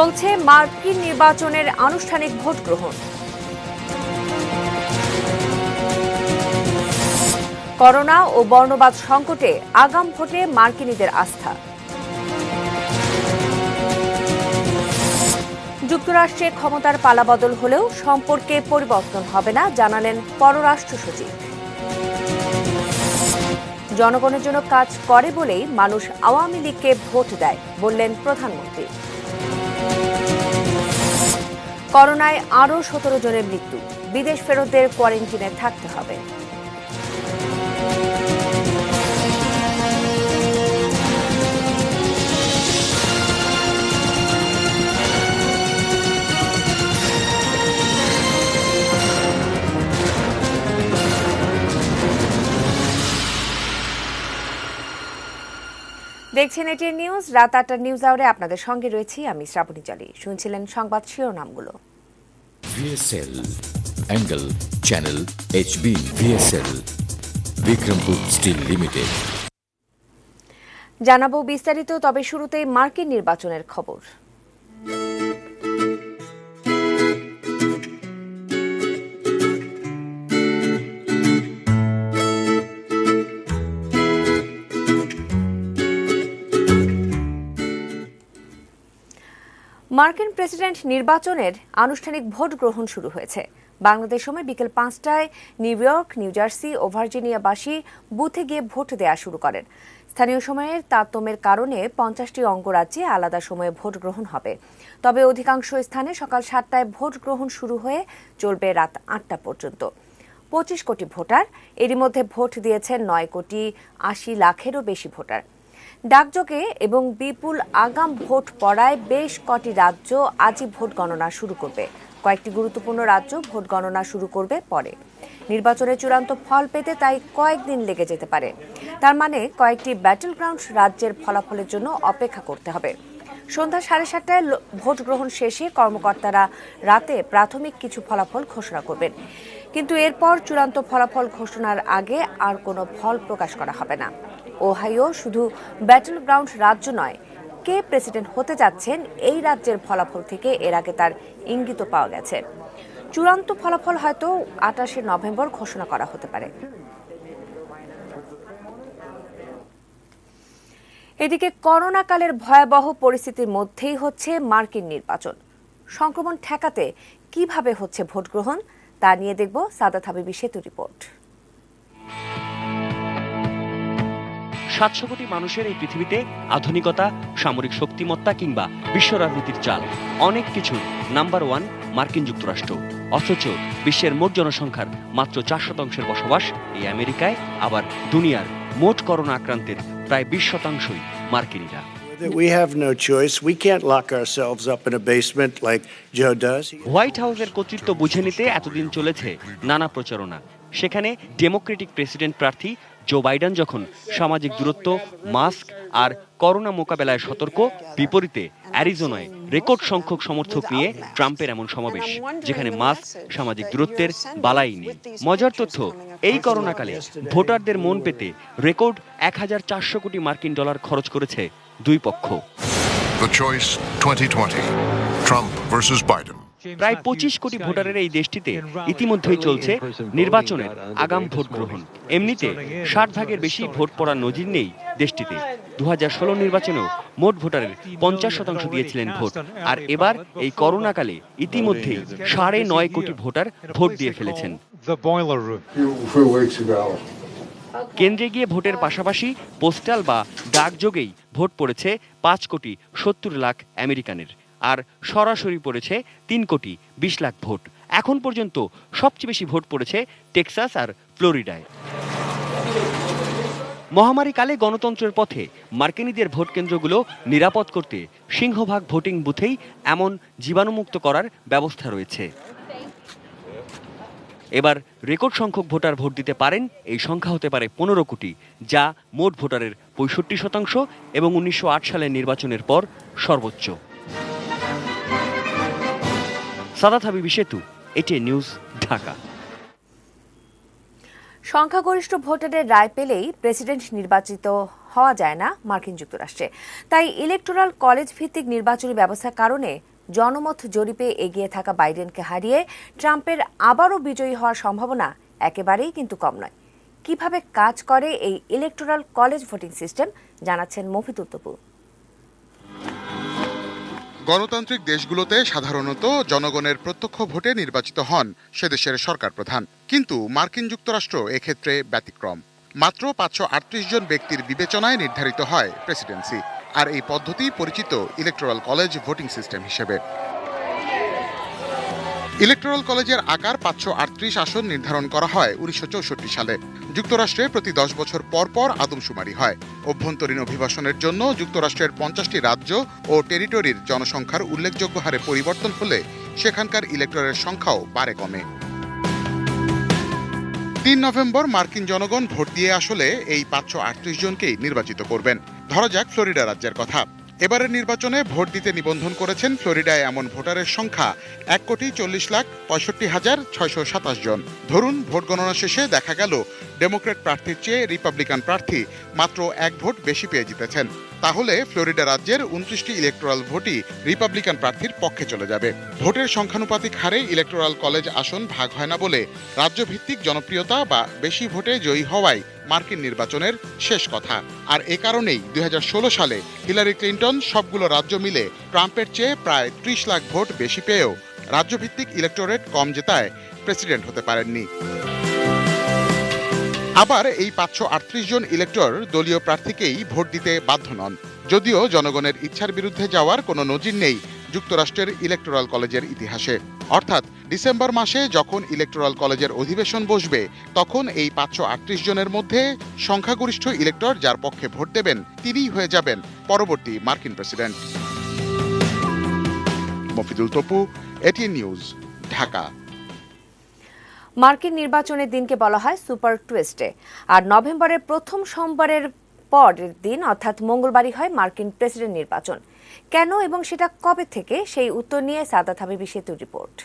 চলছে মার্কিন নির্বাচনের আনুষ্ঠানিক ভোট গ্রহণ। করোনা ও বর্ণবাদ সংকটে আগাম ভোটে মার্কিনীদের আস্থা। যুক্তরাষ্ট্রে ক্ষমতার পালাবদল হলেও সম্পর্কে পরিবর্তন হবে না, জানালেন পররাষ্ট্র সচিব। জনগণের জন্য কাজ করে বলেই মানুষ আওয়ামী লীগকে ভোট দেয়, বললেন প্রধানমন্ত্রী। করোনায় আরও 17 জনের মৃত্যু, বিদেশ ফেরতদের কোয়ারেন্টিনে থাকতে হবে। দেখছেন এটিএন নিউজ, রাত ৮টার নিউজ আওয়ারে আপনাদের সঙ্গে রয়েছি আমি শ্রাবণী জালি। শুনছিলেন সংবাদ শিরোনামগুলো। VSL angle channel HB VSL Bikrampur steel limited. জানাবো বিস্তারিত, তবে শুরুতেই মার্কিন নির্বাচনের খবর। মার্কিন প্রেসিডেন্ট নির্বাচনের আনুষ্ঠানিক ভোট গ্রহণ শুরু হয়েছে। বাংলাদেশ সময় বিকেল 5টায় নিউ ইয়র্ক, নিউ জার্সি ও ভার্জিনিয়াবাসী বুথে গিয়ে ভোট দেওয়া শুরু করেন। স্থানীয় সময়ের তারতম্যের কারণে 50টি অঙ্গরাজ্যে আলাদা সময়ে ভোট গ্রহণ হবে। তবে অধিকাংশ স্থানে সকাল 7টায় ভোট গ্রহণ শুরু হয়ে চলবে রাত 8টা পর্যন্ত। 25 কোটি ভোটার, এরই মধ্যে ভোট দিয়েছেন 9 কোটি 80 লাখেরও বেশি ভোটার। ডাকযোগে এবং বিপুল আগাম ভোট পড়ায় বেশ কটি রাজ্য আজই ভোট গণনা শুরু করবে। কয়েকটি গুরুত্বপূর্ণ রাজ্য ভোট গণনা শুরু করবে পরে। নির্বাচনের চূড়ান্ত ফল পেতে তাই কয়েকদিন লেগে যেতে পারে। তার মানে কয়েকটি ব্যাটল গ্রাউন্ড রাজ্যের ফলাফলের জন্য অপেক্ষা করতে হবে। সন্ধ্যা 7:30টায় ভোট গ্রহণ শেষে কর্মকর্তারা রাতে প্রাথমিক কিছু ফলাফল ঘোষণা করবেন, কিন্তু এরপর চূড়ান্ত ফলাফল ঘোষণার আগে আর কোনো ফল প্রকাশ করা হবে না। ওহাইও শুধু ব্যাটল গ্রাউন্ড রাজ্য নয়, কে প্রেসিডেন্ট হতে যাচ্ছেন এই রাজ্যের ফলাফল থেকে এর আগে তার ইঙ্গিত পাওয়া গেছে। চূড়ান্ত ফলাফল হয়তো 28শে নভেম্বর ঘোষণা করা হতে পারে। এদিকে করোনাকালের ভয়াবহ পরিস্থিতির মধ্যেই হচ্ছে মার্কিন নির্বাচন। সংক্রমণ ঠেকাতে কিভাবে হচ্ছে ভোট গ্রহণ তা নিয়ে দেখব সাদাত হাবিবি সেতু রিপোর্ট। 700 কোটি মানুষের এই পৃথিবীতে আধুনিকতা, সামরিক শক্তিমত্তা কিংবা বিশ্ব রাজনীতির চাল অনেক কিছু নাম্বার 1 মার্কিন যুক্তরাষ্ট্র। অথচ বিশ্বের মোট জনসংখ্যার মাত্র 4% বসবাস এই আমেরিকায়। আবার দুনিয়ার মোট করোনা আক্রান্তের প্রায় 20%ই মার্কিনীরা। We have no choice. We can't lock ourselves up in a basement like Joe does. White হাউসের কর্তৃত্ব বুঝে নিতে এতদিন চলেছে নানা প্রচারণা। সেখানে ডেমোক্রেটিক প্রেসিডেন্ট প্রার্থী জো বাইডেন যখন সামাজিক দূরত্ব, মাস্ক আর করোনা মোকাবেলায় সতর্ক, বিপরীতে অ্যারিজোনায় রেকর্ড সংখ্যক সমর্থক নিয়ে ট্রাম্পের এমন সমাবেশ, যেখানে মাস্ক, সামাজিক দূরত্বের বালাই নেই। মজার তথ্য, এই করোনাকালে ভোটারদের মন পেতে রেকর্ড 1400 কোটি মার্কিন ডলার খরচ করেছে দুই পক্ষ। The choice 2020, Trump versus Biden. প্রায় 25 কোটি ভোটারের এই দেশটিতে ইতিমধ্যেই চলছে নির্বাচনের আগাম ভোট গ্রহণ। এমনিতে 60 ভাগের বেশি ভোট পড়ার নজির নেই দেশটিতে। 2016 নির্বাচনেও মোট ভোটারের 50% দিয়েছিলেন ভোট। আর এবার এই করোনাকালে ইতিমধ্যেই 9.5 কোটি ভোটার ভোট দিয়ে ফেলেছেন। কেন্দ্রে গিয়ে ভোটের পাশাপাশি পোস্টাল বা ডাকযোগেই ভোট পড়েছে 5 কোটি 70 লাখ আমেরিকানের। আর সরাসরি পড়েছে 3 কোটি 20 লাখ ভোট। এখন পর্যন্ত সবচেয়ে বেশি ভোট পড়েছে টেক্সাস আর ফ্লোরিডায়। মহামারীকালে গণতন্ত্রের পথে মার্কিনীদের ভোট কেন্দ্রগুলো নিরাপদ করতে সিংহভাগ ভোটিং বুথেই এমন জীবাণুমুক্ত করার ব্যবস্থা রয়েছে। এবার রেকর্ড সংখ্যক ভোটার ভোট দিতে পারেন, এই সংখ্যা হতে পারে 15 কোটি, যা মোট ভোটারের 65% এবং 1908 সালের নির্বাচনের পর সর্বোচ্চ। Saadat Habibi Setu, ATN news, Dhaka. সংখ্যাগরিষ্ঠ ভোটারের রায় পেলেই প্রেসিডেন্ট নির্বাচিত হওয়া যায় না মার্কিন যুক্তরাষ্ট্রে। তাই ইলেকটোরাল কলেজ ভিত্তিক নির্বাচনী ব্যবস্থার কারণে জনমত জরিপে এগিয়ে থাকা বাইডেনকে হারিয়ে ট্রাম্পের আবারও বিজয়ী হওয়ার সম্ভাবনা একেবারেই কিন্তু কম নয়। কিভাবে কাজ করে এই ইলেকটোরাল কলেজ ভোটিং সিস্টেম জানাচ্ছেন মফিদুল তপু। গণতান্ত্রিক দেশগুলোতে সাধারণত জনগণের প্রত্যক্ষ ভোটে নির্বাচিত হন সে দেশের সরকার প্রধান, কিন্তু মার্কিন যুক্তরাষ্ট্র এক্ষেত্রে ব্যতিক্রম। মাত্র 538 জন ব্যক্তির বিবেচনায় নির্ধারিত হয় প্রেসিডেন্সি, আর এই পদ্ধতি পরিচিত ইলেকটোরাল কলেজ ভোটিং সিস্টেম হিসেবে। ইলেকটোরাল কলেজের আকার 538 আসন নির্ধারণ করা হয় 1964 সালে। যুক্তরাষ্ট্রে প্রতি 10 বছর পর পর আদমশুমারি হয়। অভ্যন্তরীণ অভিবাসনের জন্য যুক্তরাষ্ট্রের 50টি রাজ্য ও টেরিটরির জনসংখ্যার উল্লেখযোগ্য হারে পরিবর্তন হলে সেখানকার ইলেক্টরের সংখ্যাও বাড়ে কমে। 3 নভেম্বর মার্কিন জনগণ ভোট দিয়ে আসলে এই 538 জনকেই নির্বাচিত করবেন। ধরা যাক ফ্লোরিডা রাজ্যের কথা। এবারের নির্বাচনে ভোট দিতে নিবন্ধন করেছেন ফ্লোরিডায় এমন ভোটারের সংখ্যা 1,40,65,627 জন। ধরুন ভোট গণনা শেষে দেখা গেল ডেমোক্র্যাট প্রার্থীর চেয়ে রিপাবলিকান প্রার্থী মাত্র 1 ভোট বেশি পেয়ে জিতেছেন। তাহলে ফ্লোরিডা রাজ্যের 29টি ইলেকটোরাল ভোটই রিপাবলিকান প্রার্থীর পক্ষে চলে যাবে। ভোটের সংখ্যানুপাতিক হারে ইলেকটোরাল কলেজ আসন ভাগ হয় না বলে রাজ্যভিত্তিক জনপ্রিয়তা বা বেশি ভোটে জয়ী হওয়াই মার্কিন নির্বাচনের শেষ কথা। আর এ কারণেই 2016 সালে হিলারি ক্লিন্টন সবগুলো রাজ্য মিলে ট্রাম্পের চেয়ে প্রায় 30 লাখ ভোট বেশি পেয়েও রাজ্যভিত্তিক ইলেকটোরেট কম জেতায় প্রেসিডেন্ট হতে পারেননি। আবার এই 538 জন ইলেক্টর দলীয় প্রার্থীকেই ভোট দিতে বাধ্য নন, যদিও জনগণের ইচ্ছার বিরুদ্ধে যাওয়ার কোনো নজির নেই যুক্তরাষ্ট্রের ইলেকটোরাল কলেজের ইতিহাসে। অর্থাৎ ডিসেম্বর মাসে যখন ইলেকটোরাল কলেজের অধিবেশন বসবে, তখন এই 538 জনের মধ্যে সংখ্যাগরিষ্ঠ ইলেক্টর যার পক্ষে ভোট দেবেন তিনিই হয়ে যাবেন পরবর্তী মার্কিন president. Mofidul Tapu, ATN news, Dhaka. মার্কিন নির্বাচনের দিনকে বলা হয় সুপার টুইসডে, আর নভেম্বরের প্রথম সোমবারের পরের দিন অর্থাৎ মঙ্গলবারই হয় মার্কিন প্রেসিডেন্ট নির্বাচন। কেন এবং সেটা কবে থেকে, সেই উত্তর নিয়ে সাদাত হাবিবি সেতুর রিপোর্ট।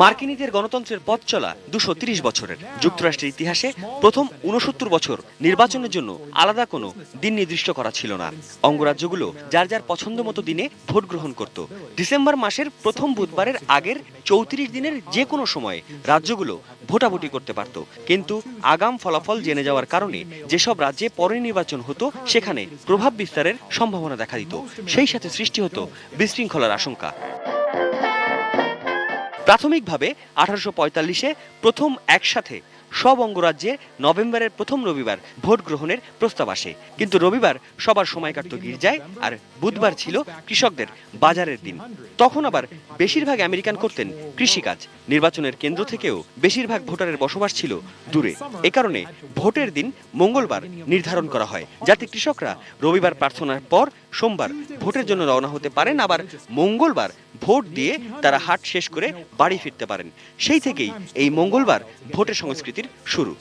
মার্কিনীদের গণতন্ত্রের পথ চলা 230 বছরের। যুক্তরাষ্ট্রের ইতিহাসে প্রথম 69 বছর নির্বাচনের জন্য আলাদা কোনো দিন নির্দিষ্ট করা ছিল না। অঙ্গরাজ্যগুলো যার যার পছন্দ মতো দিনে ভোট গ্রহণ করত। ডিসেম্বর মাসের প্রথম বুধবারের আগের 34 দিনের যে কোনো সময়ে রাজ্যগুলো ভোটাভুটি করতে পারত, কিন্তু আগাম ফলাফল জেনে যাওয়ার কারণে যেসব রাজ্যে পরে নির্বাচন হতো সেখানে প্রভাব বিস্তারের সম্ভাবনা দেখা দিত। সেই সাথে সৃষ্টি হতো বিশৃঙ্খলার আশঙ্কা। প্রাথমিকভাবে 1845-এ প্রথম একসাথে সব অঙ্গরাজ্যে নভেম্বরের প্রথম রবিবার ভোট গ্রহণের প্রস্তাব আসে, কিন্তু রবিবার সবার সময় কাটত গির্জায়, আর বুধবার ছিল কৃষকদের বাজারের দিন। তখন আবার বেশিরভাগ আমেরিকান করতেন কৃষিকাজ। নির্বাচনের কেন্দ্র থেকেও বেশিরভাগ ভোটারের বসবাস ছিল দূরে। এ কারণে ভোটের দিন মঙ্গলবার নির্ধারণ করা হয়, যাতে কৃষকরা রবিবার প্রার্থনার পর সোমবার ভোটের জন্য রওনা হতে পারেন, আবার মঙ্গলবার ভোট দিয়ে তারা হাট শেষ করে বাড়ি ফিরতে পারেন। সেই থেকেই এই মঙ্গলবার ভোটের সংস্কৃতির শুরু।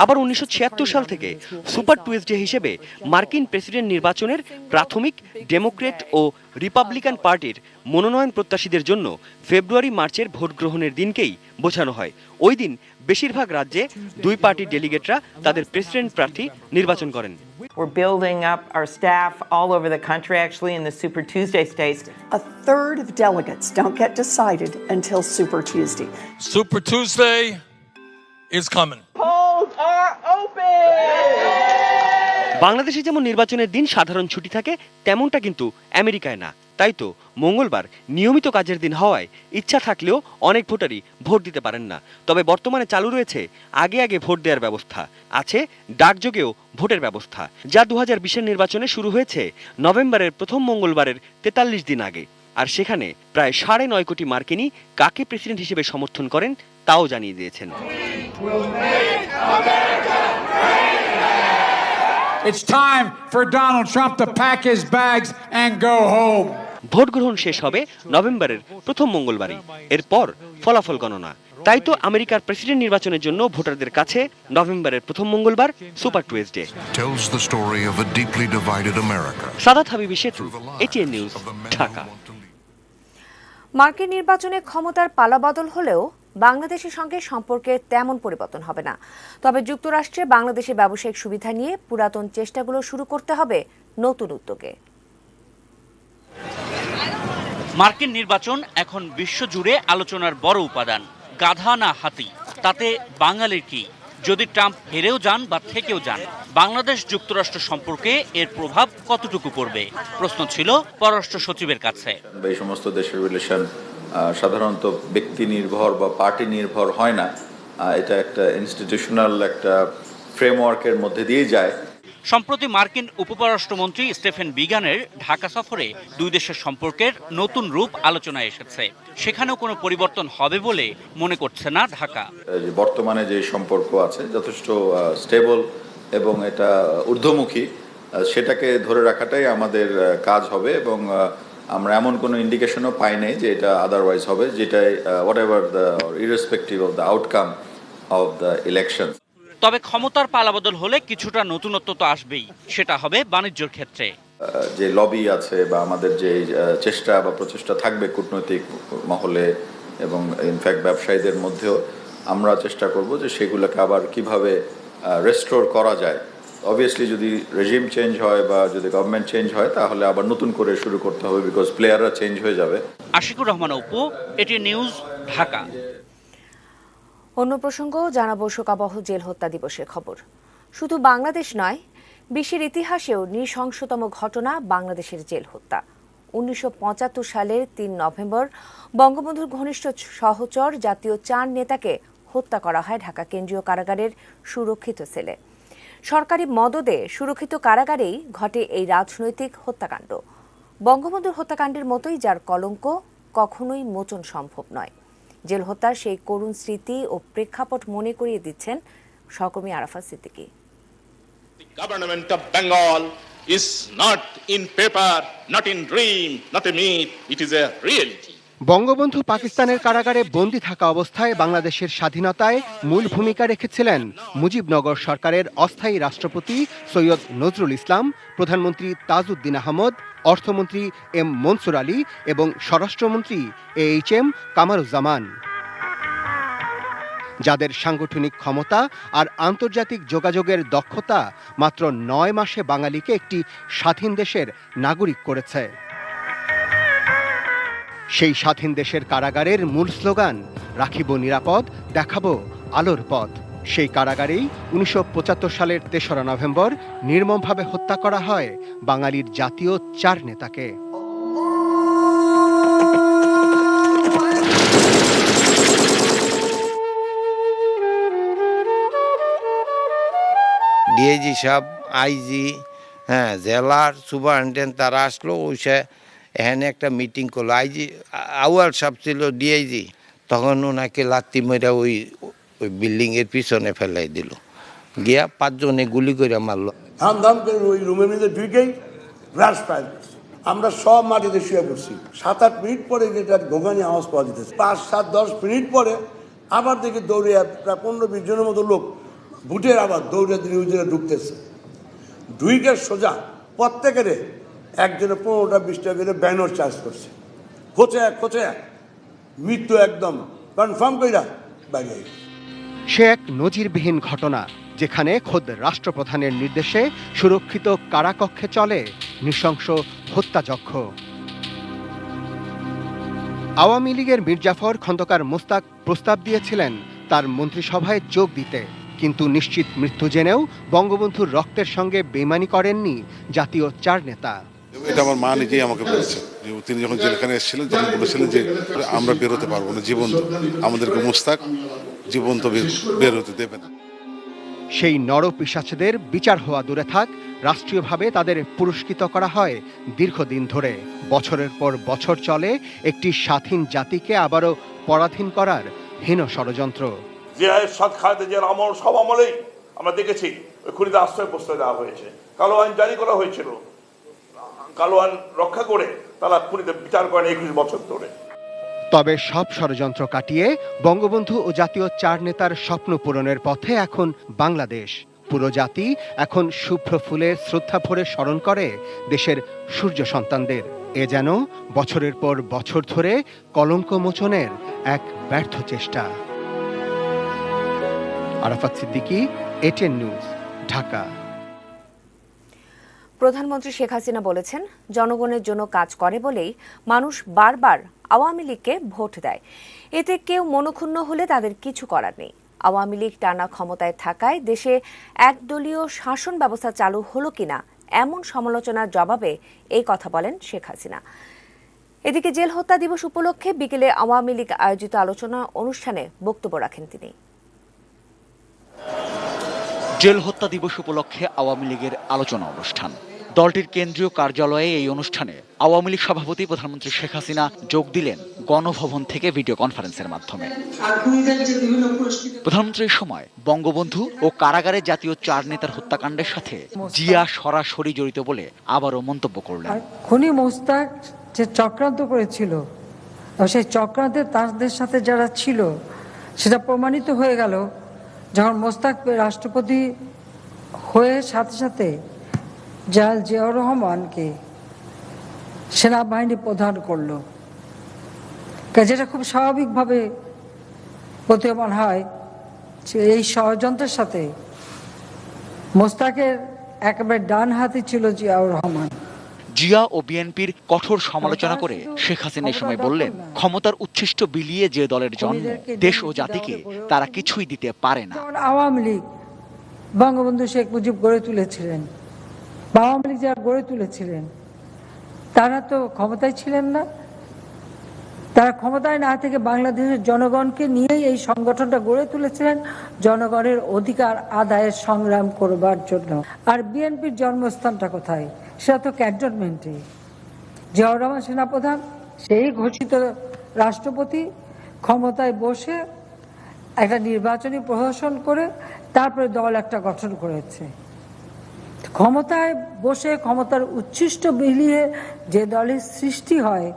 আবার 1976 সাল থেকে সুপার টুইসডে হিসেবে মার্কিন প্রেসিডেন্ট নির্বাচনের প্রাথমিক ডেমোক্রেট ও রিপাবলিকান পার্টির মনোনয়ন প্রত্যাশীদের জন্য ফেব্রুয়ারি-মার্চের ভোট গ্রহণের দিনকেই বোঝানো হয়। ওই দিন বেশিরভাগ রাজ্যে দুই পার্টির ডেলিগেটরা তাদের প্রেসিডেন্ট প্রার্থী নির্বাচন করেন। We're building up our staff all over the country, actually in the Super Tuesday states. A third of delegates don't get decided until Super Tuesday. Super Tuesday is coming. Polls are open! বাংলাদেশে যেমন নির্বাচনের দিন সাধারণ ছুটি থাকে, তেমনটা কিন্তু আমেরিকায় না। তাই তো মঙ্গলবার নিয়মিত কাজের দিন হওয়ায় ইচ্ছা থাকলেও অনেক ভোটারই ভোট দিতে পারেন না। তবে বর্তমানে চালু রয়েছে আগে আগে ভোট দেওয়ার ব্যবস্থা, আছে ডাকযোগেও ভোটের ব্যবস্থা, যা 2020-এর নির্বাচনে শুরু হয়েছে নভেম্বরের প্রথম মঙ্গলবারের 43 দিন আগে। আর সেখানে প্রায় 9.5 কোটি মার্কিনী কাকে প্রেসিডেন্ট হিসেবে সমর্থন করেন তাও জানিয়ে দিয়েছেন। It's time for Donald Trump to pack his bags and go home. Vote গ্রহণ শেষ হবে নভেম্বরের প্রথম মঙ্গলবারই, এরপর ফলাফল গণনা। তাই তো আমেরিকার প্রেসিডেন্ট নির্বাচনের জন্য ভোটারদের কাছে নভেম্বরের প্রথম মঙ্গলবার super Tuesday. Tells the story of a deeply divided America. Sadat Habibi Setu, ATN news, Dhaka. মার্কিন নির্বাচনে ক্ষমতার পালাবদল হলেও বাংলাদেশের সঙ্গে সম্পর্কের তেমন পরিবর্তন হবে না। তবে যুক্তরাষ্ট্রে বাংলাদেশের ব্যবসায়িক সুবিধা নিয়ে পুরাতন চেষ্টাগুলো শুরু করতে হবে নতুন উদ্যোগে। মার্কিন নির্বাচন এখন বিশ্বজুড়ে আলোচনার বড় উপাদান। গাধা না হাতি, তাতে বাঙালির কি? যদি ট্রাম্প হেরেও যান বা থেকেও যান, বাংলাদেশ যুক্তরাষ্ট্র সম্পর্কে এর প্রভাব কতটুকু পড়বে? প্রশ্ন ছিল পররাষ্ট্র সচিবের কাছে। এই সমস্ত দেশের রিলেশন সাধারণত ব্যক্তি নির্ভর বা পার্টি নির্ভর হয় না, এটা একটা ইনস্টিটিউশনাল একটা ফ্রেমওয়ার্কের মধ্যে দিয়ে যায়। সম্প্রতি মার্কিন উপপররাষ্ট্রমন্ত্রী স্টেফেন বিগানের ঢাকা সফরে দুই দেশের সম্পর্কের নতুন রূপ আলোচনায় এসেছে। সেখানেও কোনো পরিবর্তন হবে বলে মনে করছে না ঢাকা। বর্তমানে যে সম্পর্ক আছে যথেষ্ট স্টেবল এবং এটা ঊর্ধ্বমুখী, সেটাকে ধরে রাখাটাই আমাদের কাজ হবে এবং আমরা এমন কোনো ইন্ডিকেশনও পাই নাই যে এটা আদারওয়াইজ হবে, যেটাই what ever the irrespective of the outcome of the election. তবে ক্ষমতার পালাবদল হলে কিছুটা নতুনত্ব তো আসবেই, সেটা হবে বাণিজ্যের ক্ষেত্রে। যে লবি আছে বা আমাদের যে চেষ্টা বা প্রচেষ্টা থাকবে কূটনৈতিক মহলে এবং ইনফ্যাক্ট ব্যবসায়ীদের মধ্যেও, আমরা চেষ্টা করব যে সেগুলোকে আবার কিভাবে রেস্টোর করা যায়। অবভিয়াসলি যদি রেজিম চেঞ্জ হয় বা যদি গভর্নমেন্ট চেঞ্জ হয় তাহলে আবার নতুন করে শুরু করতে হবে, বিকজ প্লেয়াররা চেঞ্জ হয়ে যাবে। আশিকুর রহমান অপু, এটি নিউজ, ঢাকা। অন্য প্রসঙ্গ জানাবো শোকাবহ জেল হত্যা দিবসের খবর। শুধু বাংলাদেশ নয়, বিশ্বের ইতিহাসেও নৃশংসতম ঘটনা বাংলাদেশের জেল হত্যা। 1975 সালের 3 নভেম্বর বঙ্গবন্ধুর ঘনিষ্ঠ সহচর জাতীয় 4 নেতাকে হত্যা করা হয় ঢাকা কেন্দ্রীয় কারাগারের সুরক্ষিত সেলে। সরকারি মদদে সুরক্ষিত কারাগারেই ঘটে এই রাজনৈতিক হত্যাকাণ্ড। বঙ্গবন্ধুর হত্যাকাণ্ডের মতোই যার কলঙ্ক কখনোই মোচন সম্ভব নয়। জেল হত্যার সেই করুণ স্মৃতি ও প্রেক্ষাপট মনে করিয়ে দিচ্ছেন সহকর্মী Arafat Siddiqui. The government of Bengal is not in paper, not in dream, not a myth, it is a reality. Bangabandhu পাকিস্তানের কারাগারে বন্দী থাকা অবস্থায় বাংলাদেশের স্বাধীনতায় মূল ভূমিকা রেখেছিলেন মুজিবনগর সরকারের অস্থায়ী রাষ্ট্রপতি সৈয়দ নজরুল ইসলাম, প্রধানমন্ত্রী তাজউদ্দিন আহমদ, অর্থমন্ত্রী এম মনসুর আলী এবং স্বরাষ্ট্রমন্ত্রী AHM কামারুজ্জামান, যাদের সাংগঠনিক ক্ষমতা আর আন্তর্জাতিক যোগাযোগের দক্ষতা মাত্র 9 মাসে বাঙালিকে একটি স্বাধীন দেশের নাগরিক করেছে। সেই স্বাধীন দেশের কারাগারের মূল স্লোগান, রাখিব নিরাপদ, দেখাবো আলোর পথ। সেই কারাগারেই 1975 সালের 3রা নভেম্বর নির্মমভাবে হত্যা করা হয় বাঙালির জাতীয় 4 নেতাকে। ডিআইজি সাহেব, আইজি, জেলার সুপারিনটেন্ডেন্ট তারা আসলো, ওইসে এখানে একটা মিটিং করলো। আইজি আউয়াল সাহেব ছিল ডিআইজি, তখন ওনাকে লাত্তি মেরা ওই বিল্ডিংয়ের পিছনে ফেলাই দিল, গিয়া 5 জনে গুলি করে মারলো। ধাম ধাম করে ওই রুমের মধ্যে ঢুকেই রাশ পায়, আমরা সব মাটিতে শুয়ে পড়ছি। 7-8 মিনিট পরে যেটা ঘোগানি আওয়াজ পাওয়া যেতেছে, 5-7-10 মিনিট পরে আবার দেখি দৌড়ে প্রায় 15-20 জনের মতো লোক বুটের আবার দৌড়ে নিউজে ঢুকতেছে। ঢুইকে সোজা প্রত্যেকের একজনে 15টা-20টা করে ব্যানার চার্জ করছে, খোঁচে মৃত্যু একদম কনফার্ম কইরা বাইরে। সে এক নজিরবিহীন ঘটনা, যেখানে খোদ রাষ্ট্রপ্রধানের নির্দেশে সুরক্ষিত কারাকক্ষে চলে নৃশংস হত্যাযজ্ঞ। আওয়ামী লীগের মির্জাফর খন্দকার মোস্তাক প্রস্তাব দিয়েছিলেন তার মন্ত্রিসভায় যোগ দিতে, কিন্তু নিশ্চিত মৃত্যু জেনেও বঙ্গবন্ধুর রক্তের সঙ্গে বেইমানি করেননি জাতীয় 4 নেতা। এটা আমার মা নিজেই আমাকে বলেছে, তিনি যখন জেলখানে এসেছিলেন তখন বলেছিলেন যে আমরা বেরোতে পারবো না জীবন্ত, আমাদেরকে মোস্তাক জীবন্ত বের হতে দেবে না। সেই নরপিশাচদের বিচার হওয়া দূরে থাক, রাষ্ট্রীয়ভাবে তাদের পুরস্কৃত করা হয় দীর্ঘদিন ধরে। বছরের পর বছর চলে একটি স্বাধীন জাতিকে আবারও পরাধীন করার হীন ষড়যন্ত্র। জিয়ায়ের সাথ খালেদা জিয়ার আমল, সব আমলেই আমরা দেখেছি ওই খুনিদের আশ্রয় প্রশ্রয় দেওয়া হয়েছে, কালো আইন জারি করা হয়েছিল, কালো আইন রক্ষা করে তারা খুনিদের বিচার করেন 21 বছর ধরে। তবে সব ষড়যন্ত্র কাটিয়ে বঙ্গবন্ধু ও জাতীয় 4 নেতার স্বপ্ন পূরণের পথে এখন বাংলাদেশ। পুরো জাতি এখন শুভ্র ফুলের শ্রদ্ধা ভরে স্মরণ করে দেশের সূর্য সন্তানদের। এ যেন বছরের পর বছর ধরে কলঙ্ক মোচনের এক ব্যর্থ চেষ্টা। Arafat Siddiqui, ATN news, Dhaka. প্রধানমন্ত্রী শেখ হাসিনা বলেছেন, জনগণের জন্য কাজ করে বলেই মানুষ বারবার আওয়ামী লীগকে ভোট দেয়। এতে কেউ মনক্ষুণ্ণ হলে তাদের কিছু করার নেই। আওয়ামী লীগ টানা ক্ষমতায় থাকায় দেশে একদলীয় শাসন ব্যবস্থা চালু হলো কিনা এমন সমালোচনার জবাবে এই কথা বলেন শেখ হাসিনা। এদিকে জেল হত্যা দিবস উপলক্ষে বিকেলে আওয়ামী লীগ আয়োজিত আলোচনা অনুষ্ঠানে বক্তব্য রাখেন তিনি। জেল হত্যা দিবস উপলক্ষে আওয়ামী লীগের আলোচনা অনুষ্ঠান। দলটির কেন্দ্রীয় কার্যালয়ে এই অনুষ্ঠানে আওয়ামী লীগ সভাপতি প্রধানমন্ত্রী শেখ হাসিনা যোগ দিলেন গণভবন থেকে ভিডিও কনফারেন্সের মাধ্যমে। প্রধানমন্ত্রীর সময় বঙ্গবন্ধু ও কারাগারে জাতীয় 4 নেতার হত্যাকাণ্ডের সাথে জিয়া সরাসরি জড়িত বলে আবারও মন্তব্য করলেন। খুনি মোস্তাক যে চক্রান্ত করেছিল, সেই চক্রান্তে তাদের সাথে যারা ছিল সেটা প্রমাণিত হয়ে গেল যখন মোস্তাক রাষ্ট্রপতি হয়ে সাথে সাথে জেনারেল জিয়াউর রহমানকে সেনাবাহিনী প্রধান করলো, যেটা খুব স্বাভাবিকভাবে প্রতীয়মান হয়। এই ষড়যন্ত্রের সাথে মোস্তাকের একেবারে ডান হাতি ছিল জিয়াউর রহমান। জিয়া ও বিএনপির কঠোর সমালোচনা করে শেখ হাসিনা এই সময় বললেন, ক্ষমতার উচ্ছিষ্ট বিলিয়ে যে দলের জন্ম, দেশ ও জাতিকে তারা কিছুই দিতে পারে না। আওয়ামী লীগ বঙ্গবন্ধু শেখ মুজিব গড়ে তুলেছিলেন, আওয়ামী লীগ যারা গড়ে তুলেছিলেন তারা তো ক্ষমতায় ছিলেন না। তারা ক্ষমতায় না থেকে বাংলাদেশের জনগণকে নিয়েই এই সংগঠনটা গড়ে তুলেছিলেন, জনগণের অধিকার আদায়ের সংগ্রাম করবার জন্য। আর বিএনপির জন্মস্থানটা কোথায়? সেটা তো ক্যান্টনমেন্টে। জিয়াউর রহমান সেনাপ্রধান, সেই ঘোষিত রাষ্ট্রপতি, ক্ষমতায় বসে একটা নির্বাচনী প্রহসন করে তারপরে দল একটা গঠন করেছে। ক্ষমতায় বসে ক্ষমতার উচ্ছিষ্ট বিলিয়ে যে দলের সৃষ্টি হয়,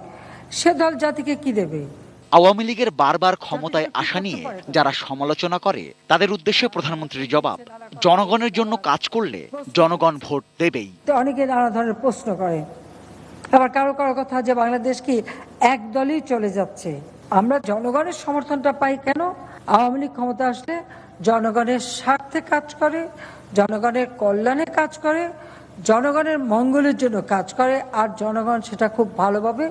সে দল জাতিকে কি দেবে? আওয়ামী লীগের বারবার ক্ষমতায় আসা নিয়ে যারা সমালোচনা করে তাদের উদ্দেশ্যে প্রধানমন্ত্রীর জবাব, জনগণের জন্য কাজ করলে জনগণ ভোট দেবেই। অনেকে নানা ধরনের প্রশ্ন করে, আবার কারো কারো কথা যে বাংলাদেশ কি এক দলই চলে যাচ্ছে। আমরা জনগণের সমর্থনটা পাই কেন? আওয়ামী লীগ ক্ষমতা আসলে জনগণের স্বার্থে কাজ করে, জনগণের কল্যাণে কাজ করে, জনগণের মঙ্গলের জন্য কাজ করে, আর জনগণ সেটা খুব ভালোভাবে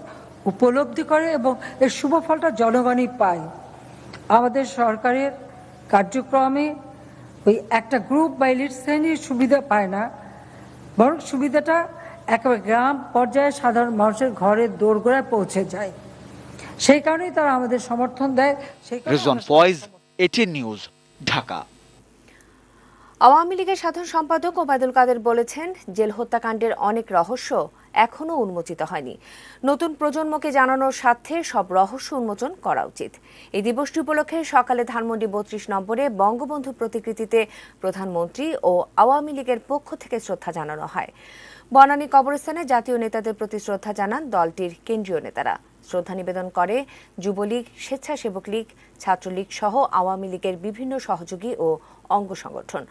উপলব্ধি করে এবং এর শুভ ফলটা জনগণই পায়। আমাদের সরকারের কার্যক্রমে ওই একটা গ্রুপ বা এলিট শ্রেণীর সুবিধা পায় না, বরং সুবিধাটা একেবারে গ্রাম পর্যায়ে সাধারণ মানুষের ঘরের দোরগোড়ায় পৌঁছে যায়। সেই কারণেই তারা আমাদের সমর্থন দেয়। Rizwan Foyez, ATN news, Dhaka. আওয়ামী লীগের সাধারণ সম্পাদক ওবায়দুল কাদের বলেছেন, জেল হত্যাকাণ্ডের অনেক রহস্য এখনো উন্মোচিত হয়নি। নতুন প্রজন্মকে জানানোর স্বার্থে সব রহস্য উন্মোচন করা উচিত। এই দিবসটি উপলক্ষে সকালে ধানমন্ডি 32 নম্বরে বঙ্গবন্ধুর প্রতিকৃতিতে প্রধানমন্ত্রী ও আওয়ামী লীগের পক্ষ থেকে শ্রদ্ধা জানানো হয়। বনানী কবরস্থানে জাতীয় নেতাদের প্রতি শ্রদ্ধা জানান দলটির কেন্দ্রীয় নেতারা। শ্রদ্ধা নিবেদন করে যুবলীগ, স্বেচ্ছাসেবক লীগ, ছাত্রলীগ সহ আওয়ামী লীগের বিভিন্ন সহযোগী ও অঙ্গ সংগঠন।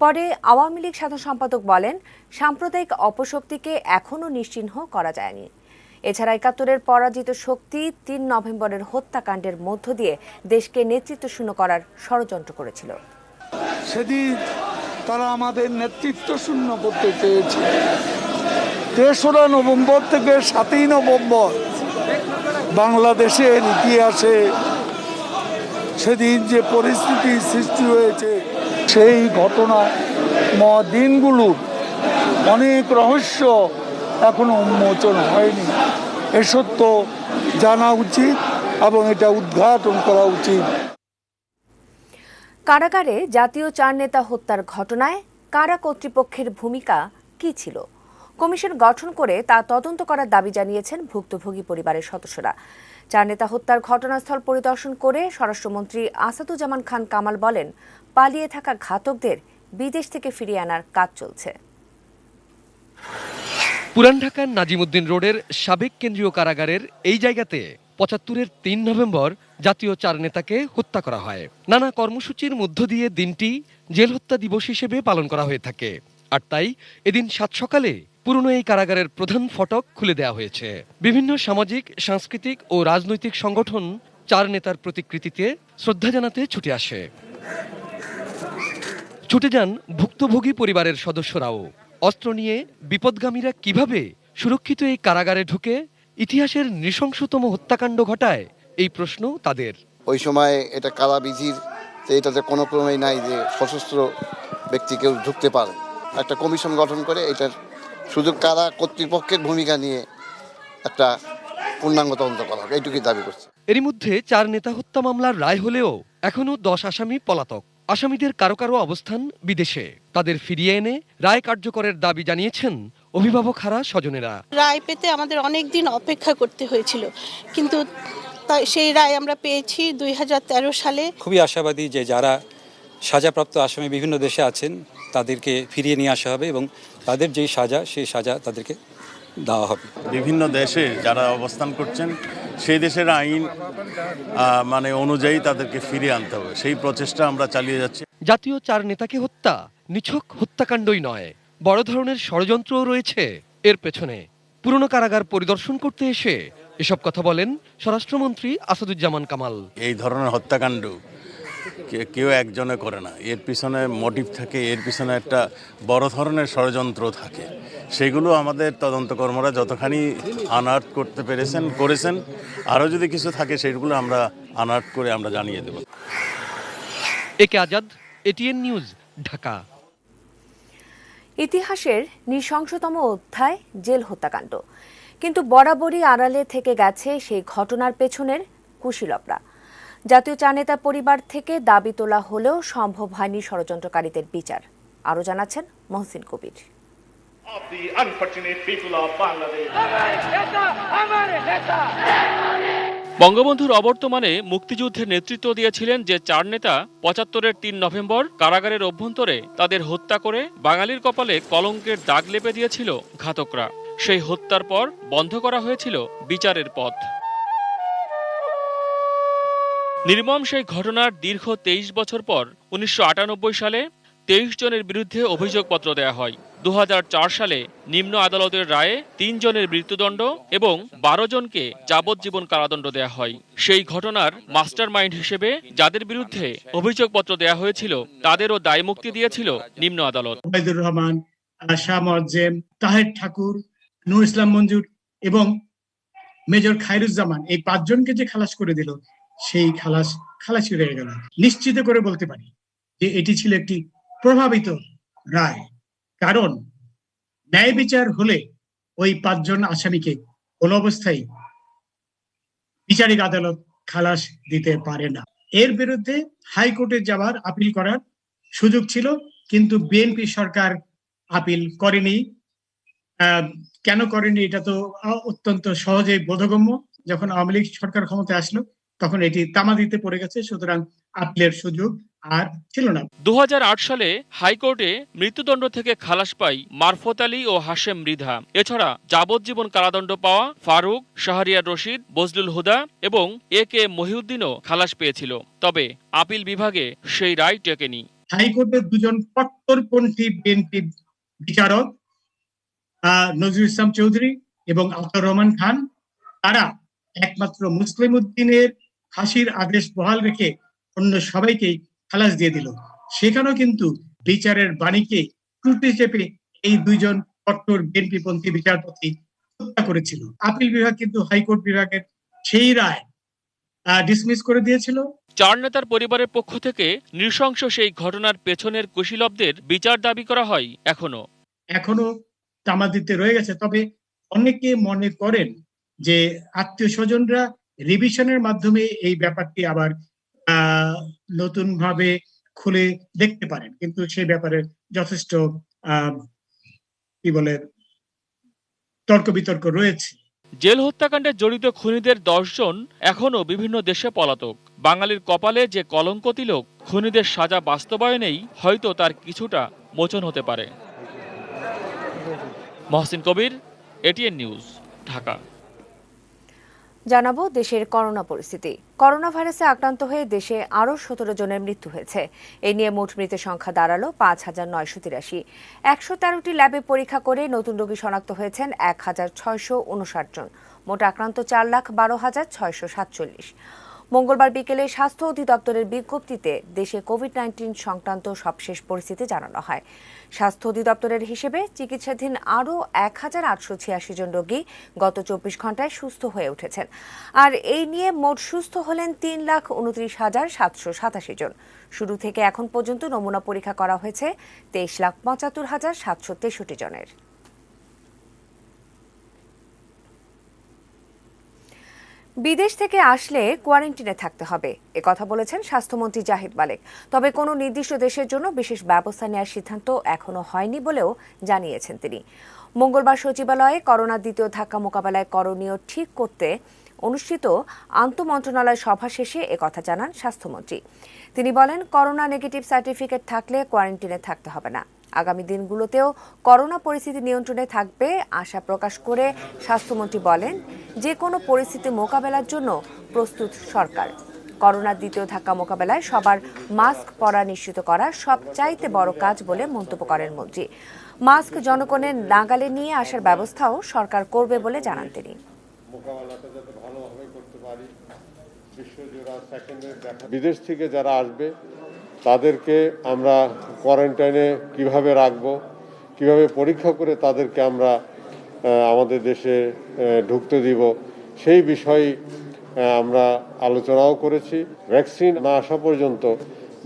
পরে আওয়ামী লীগ সাধারণ সম্পাদক বলেন, সাম্প্রদায়িক অপশক্তিকে এখনও নিশ্চিহ্ন করা যায়নি। এছাড়া ৭১-এর পরাজিত শক্তি ৩ নভেম্বরের হত্যাকাণ্ডের মধ্য দিয়ে দেশকে নেতৃত্বশূন্য করার ষড়যন্ত্র করেছিল। সেদিন তারা আমাদের নেতৃত্ব শূন্য করতে চেয়েছে। ৩রা নভেম্বর থেকে ৭ই নভেম্বর বাংলাদেশের ইতিহাসে সেদিন যে পরিস্থিতি সৃষ্টি হয়েছে, সেই ঘটনা দিনগুলো অনেক রহস্য এখনো উন্মোচন হয়নি। এ সত্য জানা উচিত এবং এটা উদ্ঘাটন করা উচিত। কারাগারে জাতীয় 4 নেতা হত্যার ঘটনায় কারা কর্তৃপক্ষের ভূমিকা কি ছিল? কমিশন গঠন করে তা তদন্ত করার দাবি জানিয়েছেন ভুক্তভোগী পরিবারের সদস্যরা। 4 নেতা হত্যার ঘটনাস্থল পরিদর্শন করে স্বরাষ্ট্রমন্ত্রী আসাদুজ্জামান খান কামাল বলেন, পালিয়ে থাকা ঘাতকদের বিদেশ থেকে ফিরিয়ে আনার কাজ চলছে। পুরান ঢাকার নাজিমউদ্দিন রোডের সাবেক কেন্দ্রীয় কারাগারের এই জায়গাতে ৭৫-এর ৩ নভেম্বর জাতীয় 4 নেতাকে হত্যা করা হয়। নানা কর্মসূচির মধ্য দিয়ে দিনটি জেল হত্যা দিবস হিসেবে পালন করা হয়ে থাকে। আর তাই এদিন 7 সকালে পুরনো এই কারাগারের প্রধান ফটক খুলে দেওয়া হয়েছে। বিভিন্ন সামাজিক, সাংস্কৃতিক ও রাজনৈতিক সংগঠন 4 নেতার প্রতিকৃতিতে শ্রদ্ধা জানাতে ছুটে আসে। ছুটে যান ভুক্তভোগী পরিবারের সদস্যরাও। অস্ত্র নিয়ে বিপদগামীরা কিভাবে সুরক্ষিত এই কারাগারে ঢুকে ইতিহাসের নৃশংসতম হত্যাকাণ্ড ঘটায়, এই প্রশ্ন তাদের। ওই সময় এটা কারাবিধির, এটাতে কোনো ক্রমেই নাই যে সশস্ত্র ব্যক্তি কেউ ঢুকতে পারে। একটা কমিশন গঠন করে এটার শুধু কারা কর্তৃপক্ষের ভূমিকা নিয়ে একটা পূর্ণাঙ্গ তদন্ত করা হবে, এইটুকুই দাবি করছে। এরই মধ্যে 4 নেতা হত্যা মামলার রায় হলেও এখনও 10 আসামি পলাতক। আসামিদের কারো কারো অবস্থান বিদেশে। তাদের ফিরিয়ে এনে রায় কার্যকরের দাবি জানিয়েছেন অভিভাবক হারা স্বজনেরা। রায় পেতে আমাদের অনেক দিন অপেক্ষা করতে হয়েছিল, কিন্তু সেই রায় আমরা পেয়েছি 2013 সালে। খুবই আশাবাদী যে যারা সাজাপ্রাপ্ত আসামি বিভিন্ন দেশে আছেন তাদেরকে ফিরিয়ে নিয়ে আসা হবে এবং তাদের যেই সাজা সেই সাজা তাদেরকে দেওয়া হবে। বিভিন্ন দেশে যারা অবস্থান করছেন সেই দেশের আইন অনুযায়ী তাদেরকে ফিরিয়ে আনতে হবে, সেই প্রচেষ্টা আমরা চালিয়ে যাচ্ছি। জাতীয় 4 নেতাকে হত্যা নিছক হত্যাকাণ্ডই নয়, বড় ধরনের ষড়যন্ত্রও রয়েছে এর পেছনে। পুরনো কারাগার পরিদর্শন করতে এসে এসব কথা বলেন স্বরাষ্ট্রমন্ত্রী আসাদুজ্জামান কামাল। এই ধরনের হত্যাকাণ্ড কেউ একজনে করে না, এর পিছনে মোটিভ থাকে, এর পিছনে একটা বড় ধরনের ষড়যন্ত্র থাকে। সেগুলো আমাদের তদন্তকর্মীরা যতখানি আনার্ট করতে করেছেন, আরও যদি কিছু থাকে সেগুলো আমরা আনার্ট করে আমরা জানিয়ে দেব। একে আজাদ, এটিএন নিউজ, ঢাকা। ইতিহাসের নৃশংসতম অধ্যায় জেল হত্যাকাণ্ড, কিন্তু বরাবরই আড়ালে থেকে গেছে সেই ঘটনার পেছনের কুশীলবরা। জাতীয় 4 নেতা পরিবার থেকে দাবি তোলা হলেও সম্ভব হয়নি ষড়যন্ত্রকারীদের বিচার। আরও জানাচ্ছেন মহসিন কবির। বঙ্গবন্ধুর অবর্তমানে মুক্তিযুদ্ধের নেতৃত্ব দিয়েছিলেন যে 4 নেতা 75-এর 3 নভেম্বর কারাগারের অভ্যন্তরে তাদের হত্যা করে বাঙালির কপালে কলঙ্কের দাগ লেপে দিয়েছিল ঘাতকরা। সেই হত্যার পর বন্ধ করা হয়েছিল বিচারের পথ। নির্মম সেই ঘটনার দীর্ঘ 23 বছর পর 1998 সালে 23 জনের বিরুদ্ধে অভিযোগপত্র দেয়া হয়। 2004 সালে নিম্ন আদালতের রায়ে 3 জনের মৃত্যুদণ্ড এবং 12 জনকে যাবজ্জীবন কারাদণ্ড দেয়া হয়। সেই ঘটনার মাস্টারমাইন্ড হিসেবে যাদের বিরুদ্ধে অভিযোগপত্র দেয়া হয়েছিল তাদেরও দায়মুক্তি দিয়েছিল নিম্ন আদালত। ওবায়দুর রহমান, শাহ মুআজ্জেম, তাহের ঠাকুর, নূর ইসলাম মঞ্জুর এবং মেজর খায়রুজ্জামান, এই 5 জনকে যে খালাস করে দিল, সেই খালাসি রয়ে গেল। নিশ্চিত করে বলতে পারি যে এটি ছিল একটি প্রভাবিত রায়, কারণ ন্যায় বিচার হলে ওই 5 জন আসামিকে কোনো অবস্থায় বিচারিক আদালত খালাস দিতে পারে না। এর বিরুদ্ধে হাইকোর্টে যাওয়ার, আপিল করার সুযোগ ছিল, কিন্তু বিএনপি সরকার আপিল করেনি। কেন করেনি এটা তো অত্যন্ত সহজে বোধগম্য। যখন আওয়ামী লীগ সরকার ক্ষমতায় আসলো তখন এটি তামাদিতে পড়ে গেছে, সুতরাং আপিলের সুযোগ আর ছিল না। 2008 সালে হাইকোর্টে মৃত্যুদণ্ড থেকে খালাস পাই মারফত আলী ও হাশেম মৃধা। এছাড়া যাবজ্জীবন কারাদণ্ড পাওয়া ফারুক, শাহরিয়ার রশিদ, বজলুল হুদা এবং AK মহিউদ্দিনও খালাস পেয়েছিল। তবে আপিল বিভাগে সেই রায় টেকেনি। হাইকোর্টের 2 জন কট্টরপন্থী বিএনপি বিচারক, নজরুল ইসলাম চৌধুরী এবং আতাউর রহমান খান, তারা একমাত্র মুসলিম উদ্দিনের ফাঁসির আদেশ বহাল রেখে অন্য সবাইকেই খালাস দিয়ে দিল। সেখানেও কিন্তু বিচারের বাণীকে ত্রুটি চেপে এই 2 জন কট্টর বিএনপিপন্থী বিচারপতি হত্যা করেছিল। আপিল বিভাগ কিন্তু হাইকোর্ট বিভাগের সেই রায় ডিসমিস করে দিয়েছিল। 4 নেতার পরিবারের পক্ষ থেকে নৃশংস সেই ঘটনার পেছনের কুশীলবদের বিচার দাবি করা হয় এখনো তামাদিতে রয়ে গেছে। তবে অনেকে মনে করেন যে আত্মীয় স্বজনরা রিভিশনের মাধ্যমে এই ব্যাপারটি আবার নতুন ভাবে খুলে দেখতে পারেন, কিন্তু সেই ব্যাপারে যথেষ্ট তর্ক বিতর্ক রয়েছে। জেল হত্যাকাণ্ডে জড়িত খুনিদের 10 জন এখনো বিভিন্ন দেশে পলাতক। বাঙালির কপালে যে কলঙ্ক তিলক, খুনিদের সাজা বাস্তবায়নেই হয়তো তার কিছুটা মোচন হতে পারে। মহসিন কবির, এটিএন নিউজ, ঢাকা। জানাবো দেশের করোনা পরিস্থিতি। করোনা ভাইরাসে আক্রান্ত হয়ে দেশে আরও ১৭ জনের মৃত্যু হয়েছে। এ নিয়ে মোট মৃতের সংখ্যা দাঁড়ালো ৫,৯৮৩। ১১৩টি ল্যাবে পরীক্ষা করে নতুন রোগী শনাক্ত হয়েছেন ১,৬৫৯ জন। মোট আক্রান্ত ৪,১২,৬৪৭। মঙ্গলবার বিকেলে স্বাস্থ্য অধিদপ্তরের বিজ্ঞপ্তিতে দেশে কোভিড-১৯ সংক্রান্ত সবশেষ পরিস্থিতি জানানো হয়। স্বাস্থ্য অধিদপ্তরের হিসেবে চিকিৎসাধীন আরও ১,৮৮৬ জন রোগী গত ২৪ ঘণ্টায় সুস্থ হয়ে উঠেছেন। আর এই নিয়ে মোট সুস্থ হলেন ৩,২৯,৭৮৭ জন। শুরু থেকে এখন পর্যন্ত নমুনা পরীক্ষা করা হয়েছে ২৩,৭৫,৭৬৩ জনের। বিদেশ থেকে আসলে কোয়ারেন্টিনে থাকতে হবে, কথা বলেছেন স্বাস্থ্যমন্ত্রী জাহিদ মালেক। তবে কোনো নির্দিষ্ট দেশের জন্য বিশেষ ব্যবস্থা নেওয়ার সিদ্ধান্ত এখনো হয়নি বলেও জানিয়েছেন তিনি। মঙ্গলবার সচিবালয়ে করোনার দ্বিতীয় ধাক্কা মোকাবেলায় করণীয় ঠিক করতে অনুষ্ঠিত আন্তঃমন্ত্রণালয় সভা শেষে একথা জানান স্বাস্থ্যমন্ত্রী। তিনি বলেন, করোনা নেগেটিভ সার্টিফিকেট থাকলে কোয়ারেন্টিনে থাকতে হবে না। আগামী দিনগুলোতেও করোনা পরিস্থিতি নিয়ন্ত্রণে থাকবে আশা প্রকাশ করে স্বাস্থ্যমন্ত্রী বলেন, যে কোনো পরিস্থিতি মোকাবেলার জন্য প্রস্তুত সরকার। করোনার দ্বিতীয় ধাক্কা মোকাবেলায় সবার মাস্ক পরা নিশ্চিত করা সবচাইতে বড় কাজ বলে মন্তব্য করেন মন্ত্রী। মাস্ক জনগণের নাগালে নিয়ে আসার ব্যবস্থাও সরকার করবে বলে জানান তিনি। বিদেশ থেকে যারা আসবে তাদেরকে আমরা কোয়ারেন্টাইনে কিভাবে রাখবো, কিভাবে পরীক্ষা করে তাদেরকে আমরা আমাদের দেশে ঢুকতে দিব, সেই বিষয়ে আমরা আলোচনাও করেছি। ভ্যাকসিন না আসা পর্যন্ত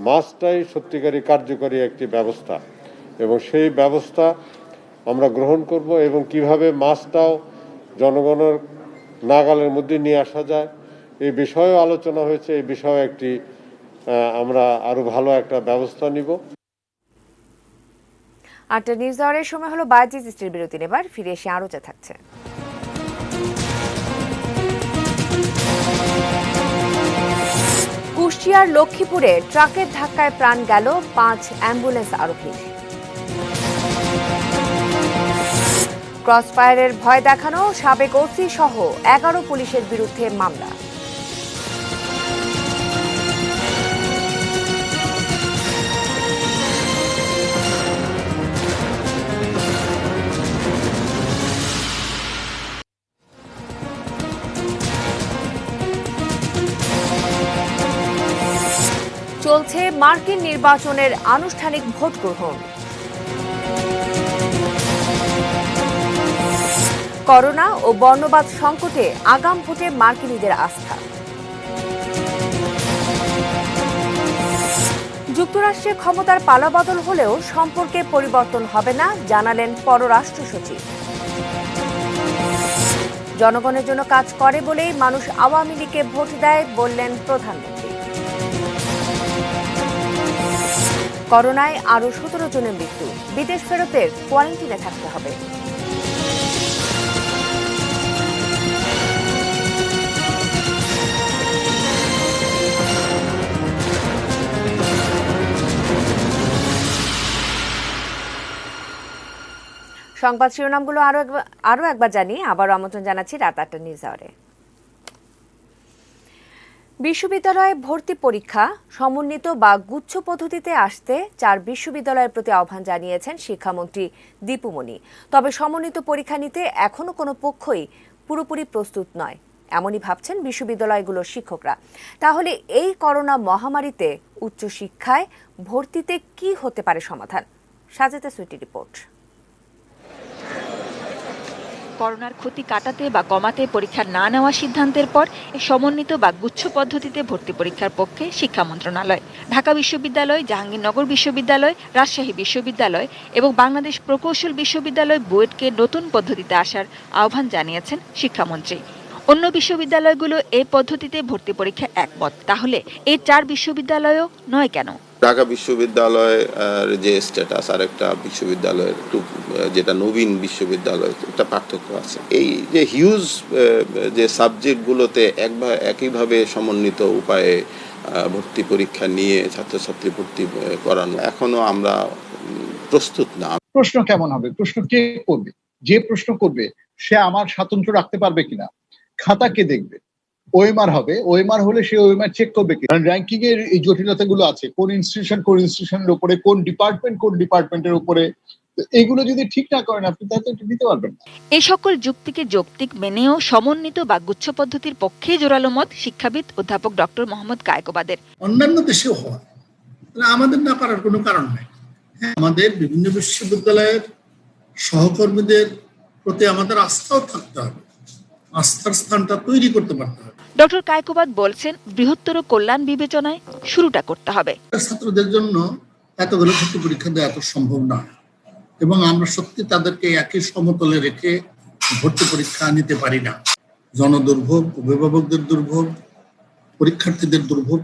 মাস্কটাই সত্যিকারই কার্যকরী একটি ব্যবস্থা এবং সেই ব্যবস্থা আমরা গ্রহণ করব এবং কিভাবে মাস্কটাও জনগণের নাগালের মধ্যে নিয়ে আসা যায় এই বিষয়েও আলোচনা হয়েছে। এই বিষয়ে একটি আমরা আরো ভালো একটা ব্যবস্থা নিব। ৮টা নিউজ আওয়ারের সময় হলো ২২ স্টিল বিরতি নেবার, ফিরে এসে আরো যা থাকছে। কুষ্টিয়ার লক্ষ্মীপুরে ট্রাকের ধাক্কায় প্রাণ গেল ৫ অ্যাম্বুলেন্স আরোহীর। ক্রসফায়ারের ভয় দেখানো সাবেক ওসি সহ ১১ পুলিশের বিরুদ্ধে মামলা। চলছে মার্কিন নির্বাচনের আনুষ্ঠানিক ভোট গ্রহণ। করোনা ও বর্ণবাদ সংকটে আগাম ভোটে মার্কিনীদের আস্থা। যুক্তরাষ্ট্রে ক্ষমতার পালাবদল হলেও সম্পর্কে পরিবর্তন হবে না, জানালেন পররাষ্ট্র সচিব। জনগণের জন্য কাজ করে বলেই মানুষ আওয়ামী লীগকে ভোট দেয়, বললেন প্রধানমন্ত্রী। করোনায় আরও ১৭ জনের মৃত্যু, বিদেশ ফেরতের কোয়ারেন্টিনে থাকতে হবে। সংবাদ শিরোনামগুলো আরো একবার জানিয়ে আবারও আমন্ত্রণ জানাচ্ছি রাত ৮টা নিউজ আওয়ারে। বিশ্ববিদ্যালয়ে ভর্তি পরীক্ষা সমন্বিত বা গুচ্ছ পদ্ধতিতে আসতে ৪ বিশ্ববিদ্যালয়ের প্রতি আহ্বান জানিয়েছেন শিক্ষামন্ত্রী দীপু মনি। তবে সমন্বিত পরীক্ষা নিতে এখনো কোনো পক্ষই পুরোপুরি প্রস্তুত নয়, এমনই ভাবছেন বিশ্ববিদ্যালয়গুলোর শিক্ষকরা। তাহলে এই করোনা মহামারীতে উচ্চশিক্ষায় ভর্তিতে কি হতে পারে সমাধান? সাজেদা সুইটি রিপোর্ট। করোনার ক্ষতি কাটাতে বা কমাতে পরীক্ষা না নেওয়ার সিদ্ধান্তের পর সমন্বিত বা গুচ্ছ পদ্ধতিতে ভর্তি পরীক্ষার পক্ষে শিক্ষা মন্ত্রণালয়। ঢাকা বিশ্ববিদ্যালয়, জাহাঙ্গীরনগর বিশ্ববিদ্যালয়, রাজশাহী বিশ্ববিদ্যালয় এবং বাংলাদেশ প্রকৌশল বিশ্ববিদ্যালয় বুয়েটকে নতুন পদ্ধতিতে আসার আহ্বান জানিয়েছেন শিক্ষামন্ত্রী। অন্য বিশ্ববিদ্যালয়গুলো এই পদ্ধতিতে ভর্তি পরীক্ষা একমত, তাহলে এই ৪ বিশ্ববিদ্যালয়ও নয় কেন? ঢাকা বিশ্ববিদ্যালয়ের যে স্ট্যাটাস আর একটা বিশ্ববিদ্যালয়ের যেটা নবীন বিশ্ববিদ্যালয়, একটা পার্থক্য আছে। এই যে হিউজ যে সাবজেক্টগুলোতে একইভাবে সমন্বিত উপায়ে ভর্তি পরীক্ষা নিয়ে ছাত্রছাত্রী ভর্তি করানো এখনো আমরা প্রস্তুত না। প্রশ্ন কেমন হবে? প্রশ্ন কে করবে? যে প্রশ্ন করবে সে আমার স্বাতন্ত্র্য রাখতে পারবে কিনা? খাতা কে দেখবে? ওএমআর হবে, ওএমআর হলে সে ওএমআর চেক করবে, কারণ র্যাঙ্কিং এর এই জটিলতাগুলো আছে, কোন ইনস্টিটিউশনের উপরে, কোন ডিপার্টমেন্টের উপরে, এগুলো যদি ঠিক না করেন আপনি তাহলে এটা দিতে পারবেন না। এই সকল যুক্তিকে যৌক্তিক মেনেও সমন্বিত বা গুচ্ছ পদ্ধতির পক্ষে জোরালো মত শিক্ষাবিদ অধ্যাপক ডক্টর মোহাম্মদ কায়কোবাদের। অন্যান্য দেশেও হয়, আমাদের না পারার কোনো কারণ নাই। আমাদের বিভিন্ন বিশ্ববিদ্যালয়ের সহকর্মীদের প্রতি আমাদের আস্থাও থাকতে হবে, আস্থার স্থানটা তৈরি করতে পারতে হবে। ডক্টর কায়কোবাদ বলছেন, বৃহত্তর কল্যাণ বিবেচনায় শুরুটা করতে হবে। ছাত্রদের জন্য এতগুলো ভর্তি পরীক্ষা দেওয়া এত সম্ভব না, এবং আমরা সত্যি তাদেরকে একই সমতলে রেখে ভর্তি পরীক্ষা নিতে পারি না। জনদুর্ভোগ, অভিভাবকদের দুর্ভোগ, পরীক্ষার্থীদের দুর্ভোগ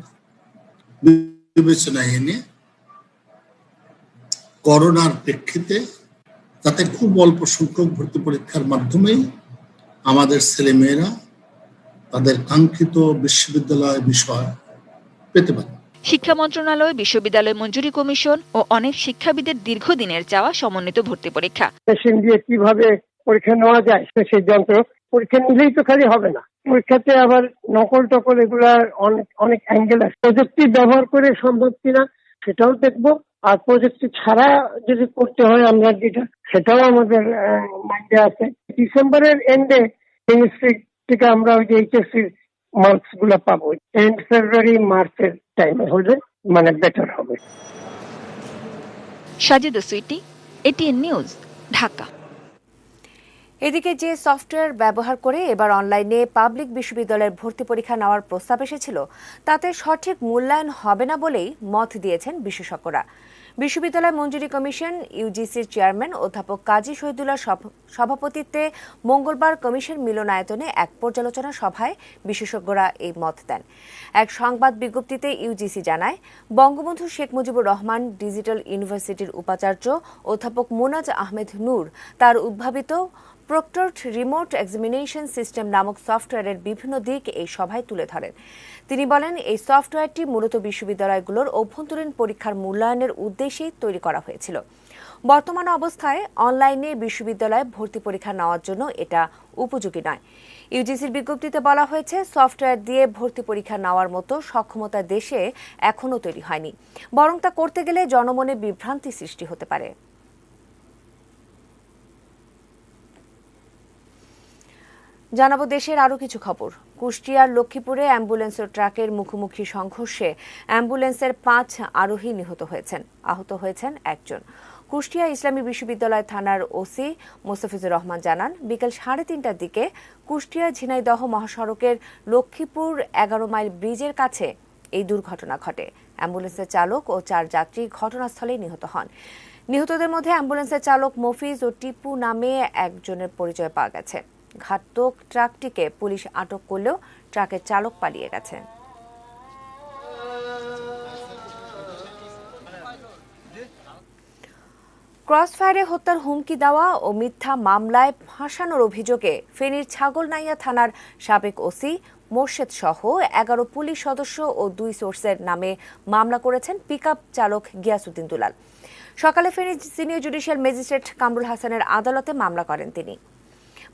বিবেচনায় এনে করোনার প্রেক্ষিতে যাতে খুব অল্প সংখ্যক ভর্তি পরীক্ষার মাধ্যমেই আমাদের ছেলেমেয়েরা তাদের কাঙ্ক্ষিত বিশ্ববিদ্যালয় বিষয় পেতে পারে। শিক্ষা মন্ত্রণালয়, বিশ্ববিদ্যালয় মঞ্জুরি কমিশন ও অনেক শিক্ষাবিদের দীর্ঘদিনের চাওয়া সমন্বিত ভর্তি পরীক্ষা। মেশিন দিয়ে কিভাবে পরীক্ষা নেওয়া যায় সেই যন্ত্র, পরীক্ষা নিলেই তো খালি হবে না, পরীক্ষাতে আবার নকল টকল এগুলা অনেক অ্যাঙ্গেল আছে, প্রযুক্তি ব্যবহার করে সম্ভব কিনা সেটাও দেখবো, আর প্রযুক্তি ছাড়া যদি করতে হয় আমরা যেটা, সেটাও আমাদের মাইন্ডে আছে। ডিসেম্বরের এন্ডে মিনিস্ট্রি থেকে আমরা ওই যে এইচএসসির মার্কস গুলো পাবো, এন্ড ফেব্রুয়ারি মার্চের টাইমে হলে মানে বেটার হবে। Sajida Sweety, ATN news, Dhaka. এদিকে যে সফটওয়্যার ব্যবহার করে এবার অনলাইনে পাবলিক বিশ্ববিদ্যালয়ের ভর্তি পরীক্ষা নেওয়ার প্রস্তাব এসেছিল, তাতে সঠিক মূল্যায়ন হবে না বলেই মত দিয়েছেন বিশেষজ্ঞরা। বিশ্ববিদ্যালয় মঞ্জুরি কমিশন ইউজিসির চেয়ারম্যান অধ্যাপক কাজী শহীদুল্লাহ সভাপতিত্বে মঙ্গলবার কমিশন মিলনায়তনে এক পর্যালোচনা সভায় বিশেষজ্ঞরা এই মত দেন। এক সংবাদ বিজ্ঞপ্তিতে ইউজিসি জানায়, বঙ্গবন্ধু শেখ মুজিবুর রহমান ডিজিটাল ইউনিভার্সিটির উপাচার্য অধ্যাপক মোনাজ আহমেদ নূর তার উদ্ভাবিত প্রক্টরড রিমোট এক্সামিনেশন সিস্টেম নামক সফটওয়্যারের বিভিন্ন দিক এই সভায় তুলে ধরেন। তিনি বলেন, এই সফটওয়্যারটি মূলত বিশ্ববিদ্যালয়গুলোর অভ্যন্তরীণ পরীক্ষার মূল্যায়নের উদ্দেশ্যেই তৈরি করা হয়েছিল। বর্তমান অবস্থায় অনলাইনে বিশ্ববিদ্যালয়ে ভর্তি পরীক্ষা নেওয়ার জন্য এটা উপযোগী নয়। ইউজিসির বিজ্ঞপ্তিতে বলা হয়েছে, সফটওয়্যার দিয়ে ভর্তি পরীক্ষা নেওয়ার মতো সক্ষমতা দেশে এখনও তৈরি হয়নি, বরং তা করতে গেলে জনমনে বিভ্রান্তি সৃষ্টি হতে পারে। জানাবো দেশের আরও কিছু খবর। কুষ্টিয়ার লক্ষ্মীপুরে অ্যাম্বুলেন্স ও ট্রাকের মুখোমুখি সংঘর্ষে অ্যাম্বুলেন্সের 5 আরোহী নিহত হয়েছেন, আহত হয়েছেন একজন। কুষ্টিয়া ইসলামী বিশ্ববিদ্যালয় থানার ওসি মোস্তাফিজুর রহমান জানান, বিকেল 3:30টার দিকে কুষ্টিয়া ঝিনাইদহ মহাসড়কের লক্ষ্মীপুর 11 মাইল ব্রিজের কাছে এই দুর্ঘটনা ঘটে। অ্যাম্বুলেন্সের চালক ও 4 যাত্রী ঘটনাস্থলেই নিহত হন। নিহতদের মধ্যে অ্যাম্বুলেন্সের চালক মফিজ ও টিপু নামে একজনের পরিচয় পাওয়া গেছে। ঘাতক ট্রাকটিকে পুলিশ আটক করলেও ট্রাকের চালক পালিয়ে গেছে। ক্রসফায়ারে হত্যার হুমকি দেওয়া ও মিথ্যা মামলায় ফাঁসানোর অভিযোগে ফেনীর ছাগলনাইয়া থানার সাবেক ওসি মোর্শেদ সহ 11 পুলিশ সদস্য ও 2 সোর্সের নামে মামলা করেছেন পিকআপ চালক গিয়াসউদ্দিন দুলাল। সকালে Feni senior judicial magistrate Kamrul হাসানের আদালতে মামলা করেন তিনি।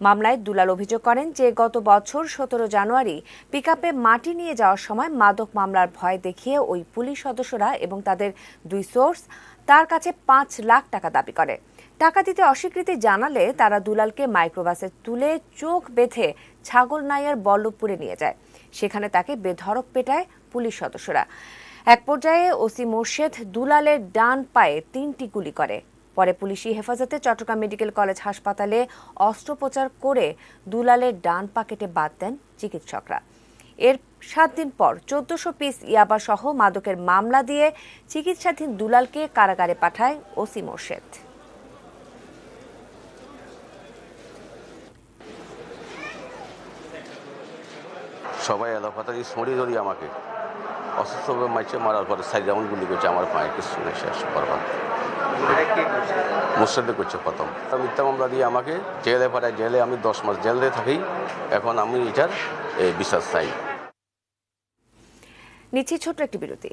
মামলায় দুলাল অভিযোগ করেন যে গত বছর 17 জানুয়ারি পিকআপে মাটি নিয়ে যাওয়ার সময় মাদক মামলার ভয় দেখিয়ে ওই পুলিশ সদস্যরা এবং তাদের 2 সোর্স তার কাছে 5 লাখ টাকা দাবি করে। টাকা দিতে অস্বীকৃতি জানালে তারা দুলালকে মাইক্রোবাসে তুলে চোখ বেঁধে ছাগলনাইয়ার বল্লভপুরে নিয়ে যায়। সেখানে তাকে বেধড়ক পেটায় পুলিশ সদস্যরা। এক পর্যায়ে ওসি মোর্শেদ দুলালের ডান পায়ে 3টি গুলি করে। পরে পুলিশি হেফাজতে চট্টগ্রাম মেডিকেল কলেজ হাসপাতালে অস্ত্রোপচার করে দুলালের ডান পা কেটে বাদ দেন চিকিৎসকরা। এর 7 দিন পর 1400 পিস ইয়াবা সহ মাদকের মামলা দিয়ে চিকিৎসাধীন দুলালকে কারাগারে পাঠায় ওসি মোর্শেদ। সবাই এলাকাতে ছড়িয়ে ধরিয়ে আমাকে অসুস্থভাবে মাইছে মারার পরে 4 রাউন্ড গুলি করছে আমার পায়ে, কিছু নেই, শেষ বরবাদ। মোর্শেদে করছে প্রথম মিথ্যা মামলা দিয়ে আমাকে জেলে পাঠায়। জেলে আমি 10 মাস জেলে থাকি। এখন আমি এটার বিচার চাই। নিচ্ছি ছোট্ট একটি বিরতি।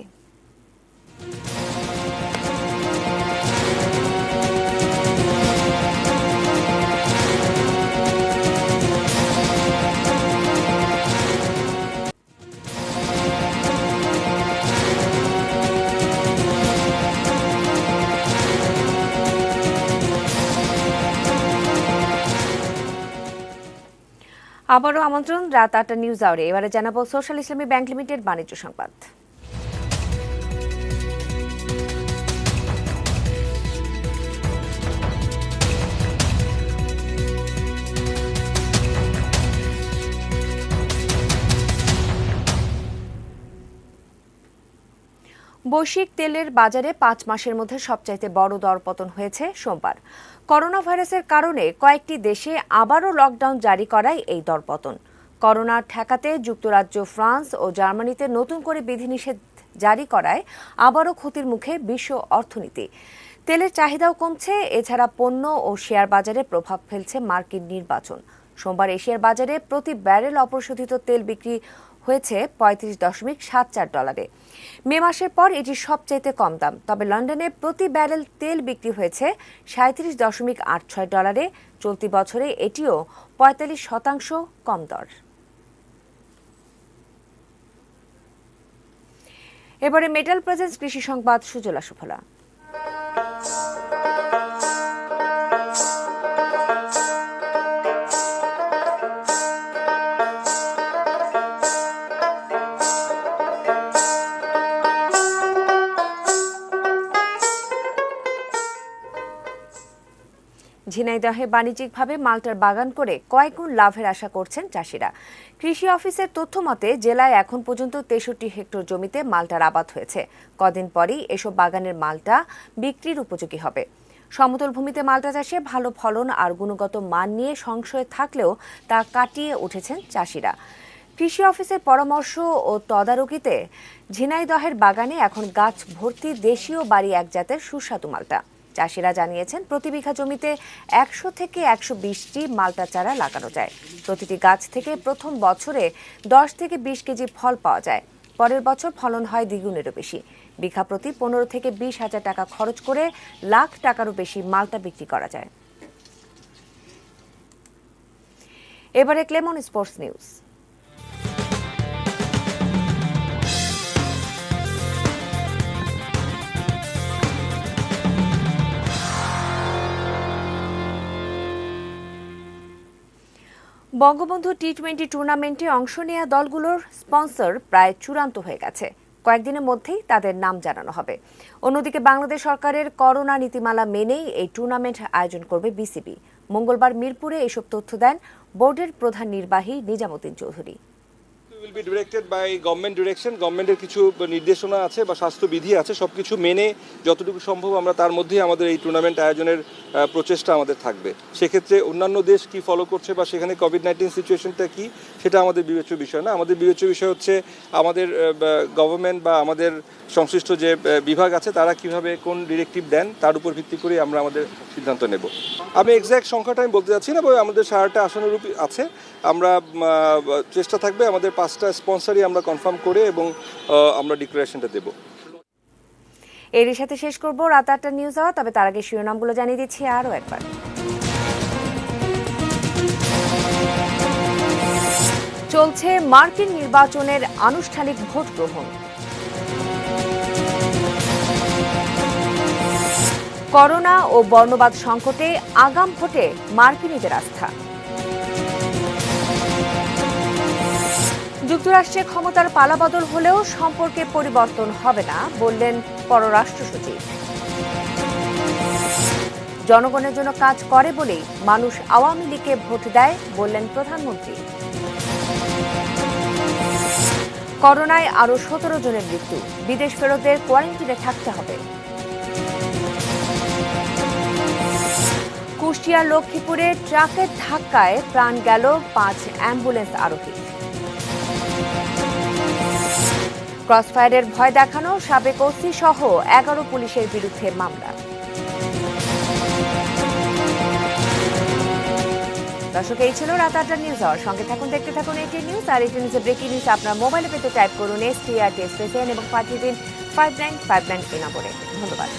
আবারও আমন্ত্রণ রাত ৮টা নিউজ আওয়ারে। এবারে জানাবো সোশ্যাল ইসলামী ব্যাংক লিমিটেড বাণিজ্য সংবাদ। বৈশ্বিক তেলের বাজারে ৫ মাসের মধ্যে সবচাইতে বড় দরপতন হয়েছে সোমবার। করোনা ভাইরাসের কারণে কয়েকটি দেশে আবারও লকডাউন জারি করায় এই দরপতন। করোনা ঠেকাতে যুক্তরাজ্য, ফ্রান্স ও জার্মানিতে নতুন করে বিধিনিষেধ জারি করায় আবারও ক্ষতির মুখে বিশ্ব অর্থনীতি। তেলের চাহিদাও কমছে। এছাড়া পণ্য ও শেয়ার বাজারে প্রভাব ফেলছে মার্কিন নির্বাচন। সোমবার এশিয়ার বাজারে প্রতি ব্যারেল অপরিশোধিত তেল বিক্রি হয়েছে $35.74। মে মাসের পর এটি সবচাইতে কম দাম। তবে লন্ডনে প্রতি ব্যারেল তেল বিক্রি হয়েছে $37.86। চলতি বছরে এটিও 45% কম দর। এবারে মেটাল প্রেজেন্স কৃষি সংবাদ, সুজলা সুফলা। ঝিনাইদহে বাণিজ্যিকভাবে মাল্টার বাগান করে কয়েকগুণ লাভের আশা করছেন চাষিরা। কৃষি অফিসের তথ্য মতে জেলায় এখন পর্যন্ত 63 হেক্টর জমিতে মাল্টার আবাদ হয়েছে। কদিন পরই এসব বাগানের মাল্টা বিক্রির উপযোগী হবে। সমতল ভূমিতে মাল্টা চাষে ভালো ফলন আর গুণগত মান নিয়ে সংশয় থাকলেও তা কাটিয়ে উঠেছেন চাষিরা। কৃষি অফিসের পরামর্শ ও তদারকিতে ঝিনাইদহের বাগানে এখন গাছ ভর্তি দেশীয় বাড়ি এক জাতের সুস্বাদু মাল্টা। চাষিরা জানিয়েছেন প্রতি বিঘা জমিতে 100 থেকে 120টি মাল্টা চারা লাগানো যায়। প্রতিটি গাছ থেকে প্রথম বছরে 10 থেকে 20 কেজি ফল পাওয়া যায়। পরের বছর ফলন হয় দ্বিগুণেরও বেশি। বিঘা প্রতি 15 থেকে 20 হাজার টাকা খরচ করে লাখ টাকারও বেশি মাল্টা বিক্রি করা যায়। এবারে ক্লেমন স্পোর্টস নিউজ। বঙ্গবন্ধু টি-20 টুর্নামেন্টে অংশ নেওয়া দলগুলোর স্পন্সর প্রায় চূড়ান্ত হয়ে গেছে। কয়েকদিনের মধ্যেই তাদের নাম জানানো হবে। অন্যদিকে বাংলাদেশ সরকারের করোনা নীতিমালা মেনেই এই টুর্নামেন্ট আয়োজন করবে বিসিবি। মঙ্গলবার মিরপুরে এসব তথ্য দেন বোর্ডের প্রধান নির্বাহী Nizamuddin Chowdhury. will be directed by government direction. গভর্নমেন্টের কিছু নির্দেশনা আছে বা স্বাস্থ্যবিধি আছে, সবকিছু মেনে যতটুকু সম্ভব আমরা তার মধ্যেই আমাদের এই টুর্নামেন্ট আয়োজনের প্রচেষ্টা আমাদের থাকবে। সেক্ষেত্রে অন্যান্য দেশ কি ফলো করছে বা সেখানে কোভিড-19 সিচুয়েশনটা কি, সেটা আমাদের বিবেচ্য বিষয় না। আমাদের বিবেচ্য বিষয় হচ্ছে আমাদের গভর্নমেন্ট বা আমাদের সংশ্লিষ্ট যে বিভাগ আছে তারা কিভাবে কোন ডিরেক্টিভ দেন তার উপর ভিত্তি করে আমরা আমাদের সিদ্ধান্ত নেব। আমি এক্স্যাক্ট সংখ্যাটা আমি বলতে চাচ্ছি না, তবে আমাদের 6টা আসনারূপ আছে। আমরা চেষ্টা থাকবে আমাদের 5টা স্পন্সরই আমরা কনফার্ম করে এবং আমরা ডিক্লারেশনটা দেব। এর সাথে শেষ করব রাত 8টা নিউজ আওয়ার। তবে তার আগে শিরোনামগুলো জানিয়ে দিচ্ছি আরও একবার। চলছে মার্কিন নির্বাচনের আনুষ্ঠানিক ভোট গ্রহণ। করোনা ও বর্ণবাদ সংকটে আগাম ভোটে মার্কিনীদের আস্থা। যুক্তরাষ্ট্রে ক্ষমতার পালাবদল হলেও সম্পর্কে পরিবর্তন হবে না বললেন পররাষ্ট্র সচিব। জনগণের জন্য কাজ করে বলেই মানুষ আওয়ামী লীগকে ভোট দেয় বললেন প্রধানমন্ত্রী। করোনায় আরও 17 জনের মৃত্যু, বিদেশ ফেরতদের কোয়ারেন্টিনে থাকতে হবে। কুষ্টিয়ার লক্ষ্মীপুরে ট্রাকের ধাক্কায় প্রাণ গেল 5 অ্যাম্বুলেন্স আরোহী। ক্রসফায়ারের ভয় দেখানো সাবেক ওসি সহ 11 পুলিশের বিরুদ্ধে মামলা। দর্শক, এই ছিল রাত 8টা নিউজ আওয়ার। সঙ্গে থাকুন, দেখতে থাকুন এটি নিউজ। আর এটি নিউজের ব্রেকিং নিউজ আপনার মোবাইলে পেতে টাইপ করুন STRT এবং পাঠিয়ে দিন 5959 এই নম্বরে। ধন্যবাদ।